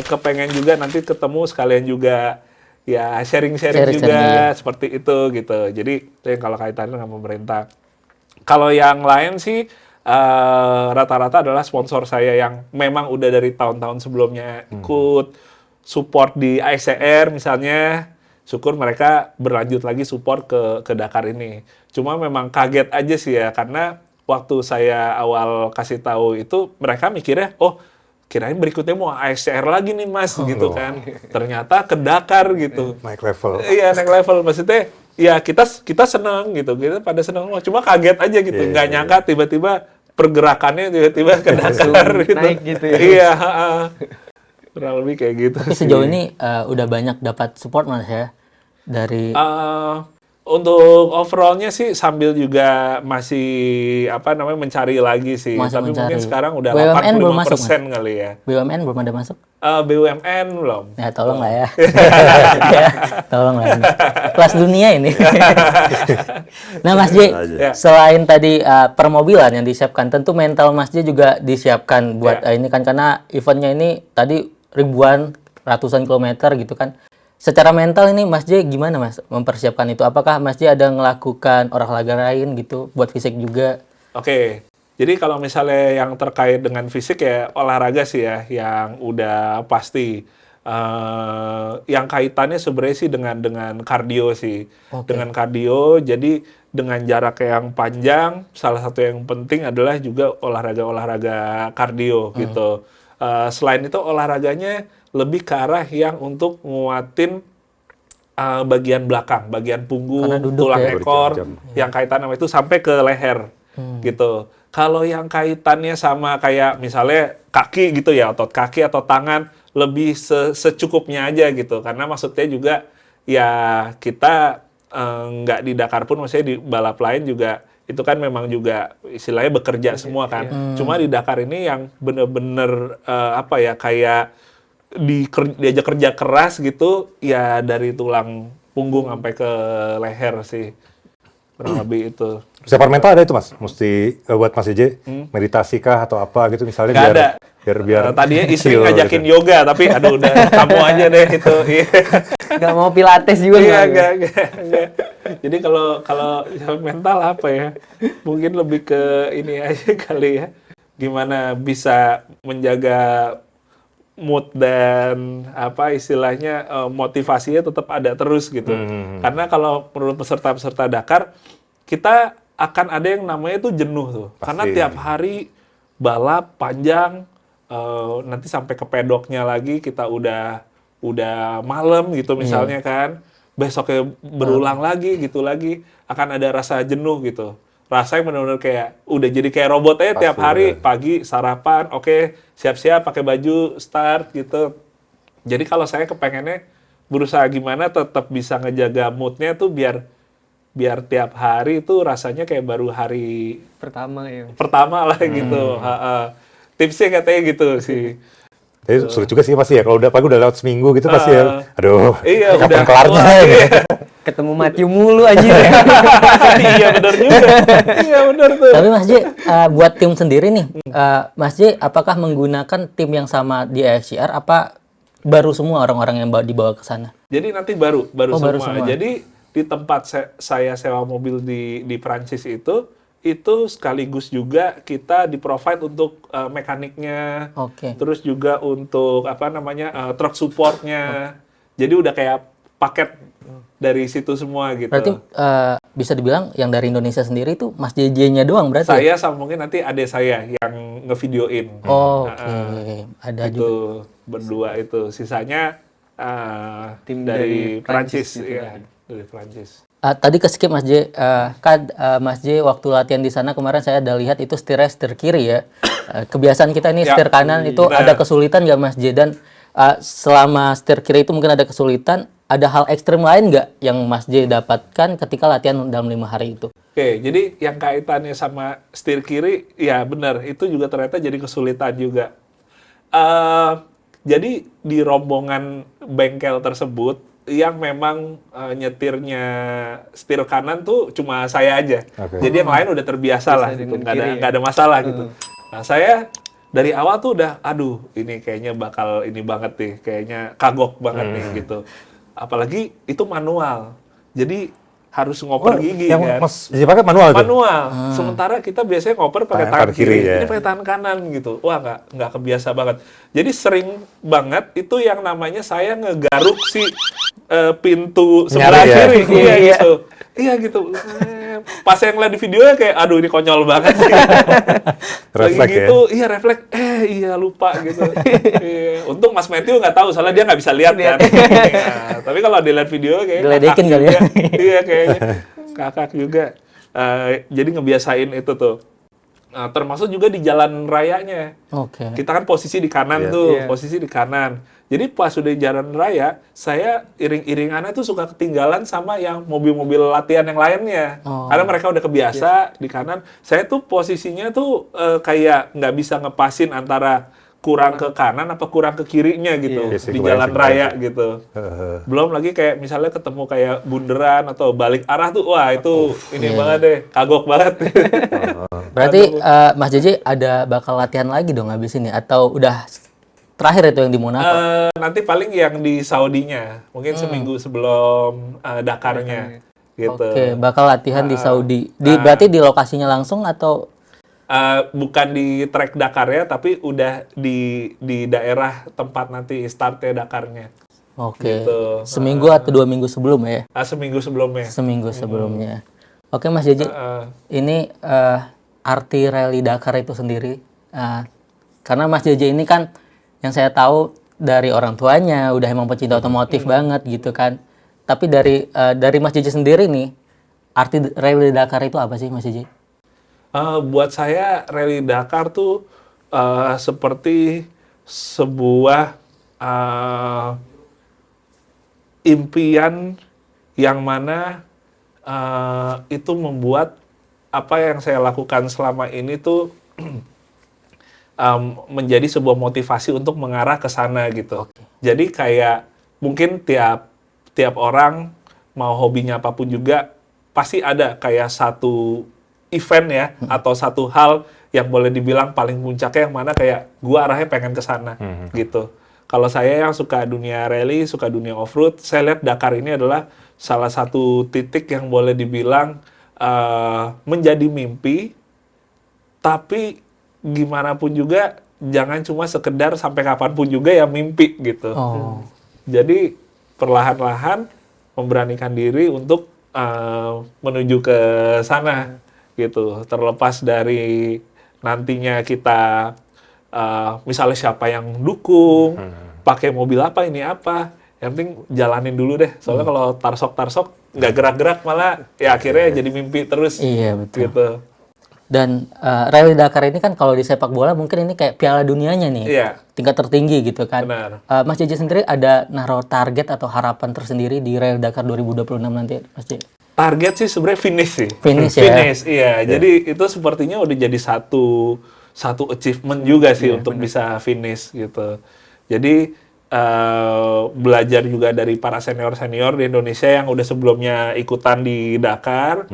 Kepengen juga nanti ketemu sekalian juga ya sharing-sharing juga seperti itu gitu. Jadi itu yang kalau kaitannya dengan pemerintah. Kalau yang lain sih rata-rata adalah sponsor saya yang memang udah dari tahun-tahun sebelumnya ikut support di ICR misalnya. Syukur mereka berlanjut lagi support ke Dakar ini. Cuma memang kaget aja sih ya karena waktu saya awal kasih tahu itu mereka mikirnya kirain berikutnya mau ASCR lagi nih Mas gitu kan. Ternyata ke Dakar gitu. Naik level. Iya, naik level. Maksudnya ya kita seneng gitu. Kita pada seneng. Cuma kaget aja gitu. Nggak nyangka tiba-tiba pergerakannya tiba-tiba ke Dakar gitu. Naik gitu ya. Iya, kurang lebih kayak gitu. Tapi sejauh ini udah banyak dapat support Mas ya dari Untuk overallnya sih sambil juga masih mencari lagi sih. Masih Tapi mencari. mungkin sekarang udah BUMN belum masuk, 85% kali ya. BUMN belum ada masuk? BUMN belum. Ya tolong lah ya. Ya, tolong lah. Kelas dunia ini. Nah Mas J, Ya. selain tadi permobilan yang disiapkan, tentu mental Mas J juga disiapkan buat ini kan, karena eventnya ini tadi ribuan, ratusan kilometer gitu kan. Secara mental ini Mas J gimana Mas mempersiapkan itu? Apakah Mas J ada ngelakukan olahraga lain gitu buat fisik juga? Oke. Jadi kalau misalnya yang terkait dengan fisik ya olahraga sih ya yang udah pasti. Yang kaitannya sebenarnya sih dengan kardio sih. Dengan kardio, jadi dengan jarak yang panjang, salah satu yang penting adalah juga olahraga kardio gitu. Selain itu olahraganya lebih ke arah yang untuk nguatin bagian belakang, bagian punggung, Karena duduk tulang ya. ekor, Berjam-jam. yang kaitan sama itu sampai ke leher, gitu. Kalau yang kaitannya sama kayak misalnya kaki gitu ya, otot kaki atau tangan, lebih secukupnya aja gitu. Karena maksudnya juga ya kita nggak di Dakar pun, maksudnya di balap lain juga itu kan memang juga istilahnya bekerja semua kan. Cuma di Dakar ini yang bener-bener apa ya, kayak diajak kerja keras gitu ya, dari tulang punggung sampai ke leher sih, kurang lebih itu. Persiapan mental ada itu Mas? Mesti buat Mas JJ meditasi kah atau apa gitu misalnya Nggak ada. biar Tadinya istri chill ngajakin gitu. yoga, tapi aduh udah kamu aja deh itu. Iya. Nggak mau pilates juga Iya, nggak? enggak. Jadi kalau mental apa ya? Mungkin lebih ke ini aja kali ya. Gimana bisa menjaga mood dan apa istilahnya motivasinya tetap ada terus gitu. Karena kalau menurut peserta-peserta Dakar, kita akan ada yang namanya itu jenuh tuh. Pasti. Karena tiap hari balap panjang, nanti sampai ke pedoknya lagi kita udah malam gitu misalnya kan. Besoknya berulang lagi gitu lagi, akan ada rasa jenuh gitu. Rasanya benar-benar kayak udah jadi kayak robot aja tiap Pasti, hari, bener. pagi sarapan, oke, siap-siap pakai baju, start gitu. Jadi kalau saya kepengennya berusaha gimana tetap bisa ngejaga moodnya tuh biar tiap hari itu rasanya kayak baru hari Pertama ya. pertama lah gitu. Tipsnya katanya gitu sih. Tapi sulit juga sih pasti ya, kalau pagi udah lewat seminggu gitu pasti ya, aduh, Iya, kapan udah kelarnya wah, gitu. iya. Ketemu Matthew mulu aja. Iya benar juga. Iya benar tuh. Tapi Mas J, buat tim sendiri nih, Mas J apakah menggunakan tim yang sama di AFCR apa baru semua orang-orang yang dibawa ke sana? Jadi nanti baru Oh, baru semua. semua. Jadi di tempat saya sewa mobil di Prancis itu sekaligus juga kita di-provide untuk mekaniknya. Oke. Terus juga untuk apa namanya truck supportnya. Jadi udah kayak paket dari situ semua gitu. Berarti bisa dibilang yang dari Indonesia sendiri itu Mas JJ-nya doang berarti ya? Saya sama mungkin nanti adik saya yang ngevideoin. Oh, oke. Ada juga. Itu berdua itu. Sisanya Tim dari dari Prancis Prancis, gitu ya, dari Prancis. Tadi ke-skip Mas J, kan Mas J waktu latihan di sana kemarin saya ada lihat itu setir kiri ya. Kebiasaan kita ini Ya, setir kanan itu benar. ada kesulitan nggak Mas J? Dan selama setir kiri itu mungkin ada kesulitan, ada hal ekstrim lain nggak yang Mas J dapatkan ketika latihan dalam 5 hari itu? Oke, jadi yang kaitannya sama setir kiri, ya benar, itu juga ternyata jadi kesulitan juga. Jadi di rombongan bengkel tersebut, yang memang nyetirnya setir kanan tuh cuma saya aja. Oke. Jadi yang lain udah terbiasa lah, gitu. dengan nggak ada kiri ya? nggak ada masalah gitu. Nah saya dari awal tuh udah, aduh ini kayaknya bakal ini banget nih, kayaknya kagok banget nih gitu. Apalagi itu manual, jadi harus ngoper gigi yang kan. Mas JJ pakai manual tuh? Manual. Sementara kita biasanya ngoper pakai Tangan tangan kiri, kiri, ya. ini pakai tangan kanan gitu. Wah, nggak kebiasa banget. Jadi sering banget itu yang namanya saya ngegaruk si pintu sebelah Nyari ya? kiri, iya gitu. Iya gitu. Pas yang lihat di videonya kayak, aduh ini konyol banget sih. Lagi Refleks ya? gitu, iya refleks. Iya lupa gitu. Iya. Untung Mas Matthew nggak tahu, soalnya dia nggak bisa lihat kan. Iya. Tapi kalau dilihat video kayak Diledekin kali ya? Iya kayaknya kakak juga. Jadi ngebiasain itu tuh. Termasuk juga di jalan rayanya. Oke. Kita kan posisi di kanan Iya. tuh, Iya. posisi di kanan. Jadi pas udah di jalan raya, saya iring-iringannya tuh suka ketinggalan sama yang mobil-mobil latihan yang lainnya. Oh. Karena mereka udah kebiasa di kanan. Saya tuh posisinya tuh kayak nggak bisa ngepasin antara kurang ke kanan apa kurang ke kirinya gitu Iya sih, di kebayang jalan sih, raya kebayang. gitu. Belum lagi kayak misalnya ketemu kayak bunderan atau balik arah tuh, wah itu ini banget deh, kagok banget. Berarti Mas JJ ada bakal latihan lagi dong habis ini atau udah terakhir itu yang di Monaco? Nanti paling yang di Saudinya, mungkin seminggu sebelum Dakarnya, gitu. Oke, bakal latihan di Saudi. Berarti di lokasinya langsung atau Bukan di track Dakar ya, tapi udah di daerah tempat nanti startnya Dakarnya. oke. Gitu. Seminggu atau 2 minggu sebelum ya? Seminggu sebelumnya. Seminggu sebelumnya. Oke Mas JJ, ini arti rally Dakar itu sendiri, karena Mas JJ ini kan yang saya tahu dari orang tuanya udah emang pecinta otomotif banget gitu kan. Tapi dari Mas JJ sendiri nih, arti Rally Dakar itu apa sih Mas JJ? Buat saya Rally Dakar tuh seperti sebuah impian yang mana itu membuat apa yang saya lakukan selama ini tuh menjadi sebuah motivasi untuk mengarah ke sana gitu. Jadi kayak mungkin tiap orang mau hobinya apapun juga pasti ada kayak satu event ya atau satu hal yang boleh dibilang paling puncaknya yang mana kayak gua arahnya pengen ke sana gitu. Kalau saya yang suka dunia rally, suka dunia off-road, saya lihat Dakar ini adalah salah satu titik yang boleh dibilang menjadi mimpi, tapi gimana pun juga jangan cuma sekedar sampai kapanpun juga ya mimpi gitu. Jadi perlahan-lahan memberanikan diri untuk menuju ke sana gitu. Terlepas dari nantinya kita misalnya siapa yang dukung, pakai mobil apa ini apa, yang penting jalanin dulu deh. Soalnya kalau tarsok nggak gerak-gerak malah ya akhirnya jadi mimpi terus. Iya betul. Gitu. Dan Rally Dakar ini kan kalau di sepak bola mungkin ini kayak Piala Dunianya nih, tingkat tertinggi gitu kan. Benar. Mas JJ sendiri ada naruh target atau harapan tersendiri di Rally Dakar 2026 nanti, Mas JJ? Target sih sebenarnya finish sih. Finish ya? Finish, iya. Jadi itu sepertinya udah jadi satu achievement juga sih untuk bisa finish gitu. Jadi belajar juga dari para senior-senior di Indonesia yang udah sebelumnya ikutan di Dakar.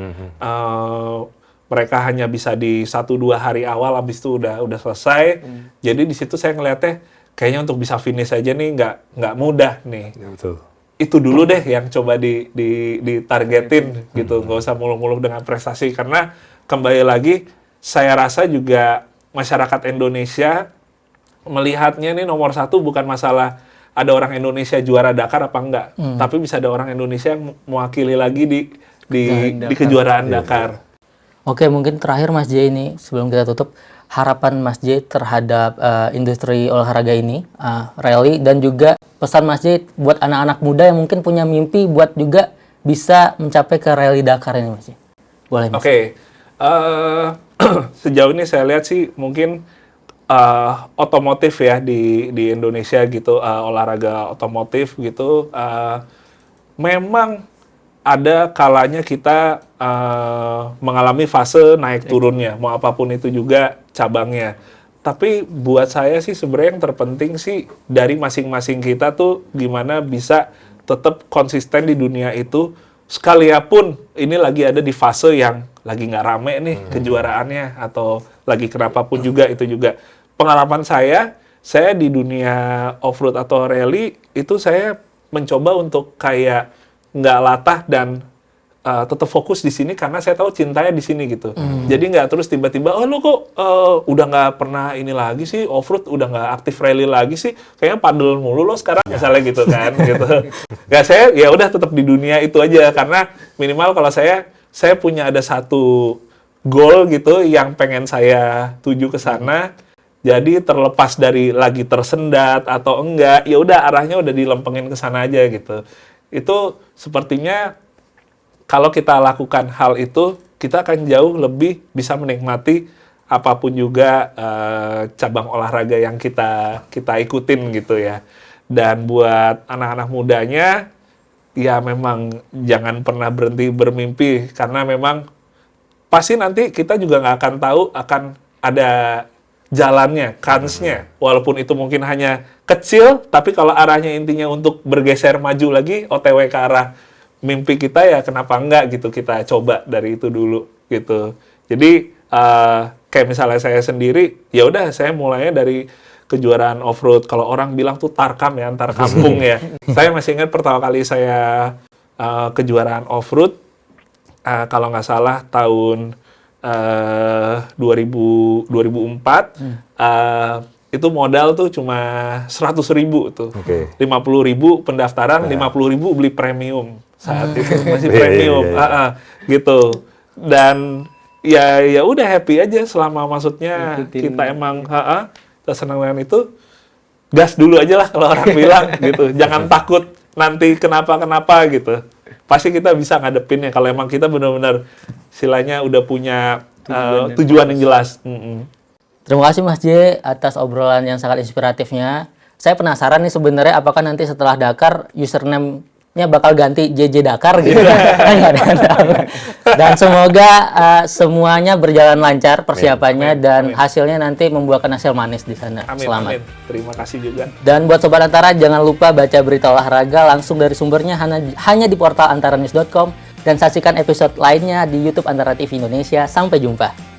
Mereka hanya bisa di 1-2 hari awal, habis itu udah selesai. Jadi di situ saya ngeliatnya kayaknya untuk bisa finish aja nih nggak mudah nih. Ya, betul. Itu dulu deh yang coba ditargetin gitu, nggak usah muluk-muluk dengan prestasi, karena kembali lagi saya rasa juga masyarakat Indonesia melihatnya nih nomor satu bukan masalah ada orang Indonesia juara Dakar apa enggak, tapi bisa ada orang Indonesia yang mewakili lagi di kejuaraan Dakar. Oke, mungkin terakhir Mas J ini sebelum kita tutup, harapan Mas J terhadap industri olahraga ini, rally, dan juga pesan Mas J buat anak-anak muda yang mungkin punya mimpi buat juga bisa mencapai ke Rally Dakar ini, Mas J. Boleh, Mas? Oke. Sejauh ini saya lihat sih mungkin otomotif ya di Indonesia gitu, olahraga otomotif gitu, memang ada kalanya kita mengalami fase naik turunnya, mau apapun itu juga cabangnya. Tapi buat saya sih sebenarnya yang terpenting sih dari masing-masing kita tuh gimana bisa tetap konsisten di dunia itu, sekaliapun ini lagi ada di fase yang lagi nggak rame nih kejuaraannya, atau lagi kenapapun juga itu juga. Pengalaman saya di dunia off-road atau rally, itu saya mencoba untuk kayak nggak latah dan tetap fokus di sini karena saya tahu cintanya di sini gitu. Jadi nggak terus tiba-tiba, oh lo kok udah nggak pernah ini lagi sih, off-road udah nggak aktif rally lagi sih, kayaknya padel mulu lo sekarang misalnya gitu kan. Gitu. Nggak, saya ya udah tetap di dunia itu aja, karena minimal kalau saya punya ada satu goal gitu yang pengen saya tuju ke sana. Jadi terlepas dari lagi tersendat atau enggak, ya udah arahnya udah dilempengin ke sana aja gitu. Itu sepertinya kalau kita lakukan hal itu, kita akan jauh lebih bisa menikmati apapun juga cabang olahraga yang kita ikutin gitu ya. Dan buat anak-anak mudanya, ya memang jangan pernah berhenti bermimpi, karena memang pasti nanti kita juga nggak akan tahu akan ada jalannya, kansnya, walaupun itu mungkin hanya kecil, tapi kalau arahnya intinya untuk bergeser maju lagi, OTW ke arah mimpi kita, ya kenapa enggak gitu, kita coba dari itu dulu gitu. Jadi kayak misalnya saya sendiri, ya udah saya mulainya dari kejuaraan off-road. Kalau orang bilang tuh tarkam ya, antar kampung ya. Saya masih ingat pertama kali saya kejuaraan off-road, kalau nggak salah tahun 2004, itu modal tuh cuma 100.000 tuh. 50.000 pendaftaran, 50.000 beli premium saat itu, masih premium, gitu. Dan ya udah happy aja selama maksudnya kita emang kita senang dengan itu. gas dulu aja lah kalau orang bilang gitu. Jangan takut nanti kenapa-kenapa gitu. Pasti kita bisa ngadepinnya kalau emang kita benar-benar istilahnya udah punya tujuan yang jelas. Terima kasih Mas J atas obrolan yang sangat inspiratifnya. Saya penasaran nih sebenarnya apakah nanti setelah Dakar username-nya bakal ganti JJ Dakar gitu. Nggak ada yang tahu. Dan semoga semuanya berjalan lancar persiapannya dan hasilnya nanti membuahkan hasil manis di sana. Amin, Selamat. amin. Terima kasih juga. Dan buat Sobat Antara, jangan lupa baca berita olahraga langsung dari sumbernya hanya di portal antaranews.com dan saksikan episode lainnya di YouTube Antara TV Indonesia. Sampai jumpa.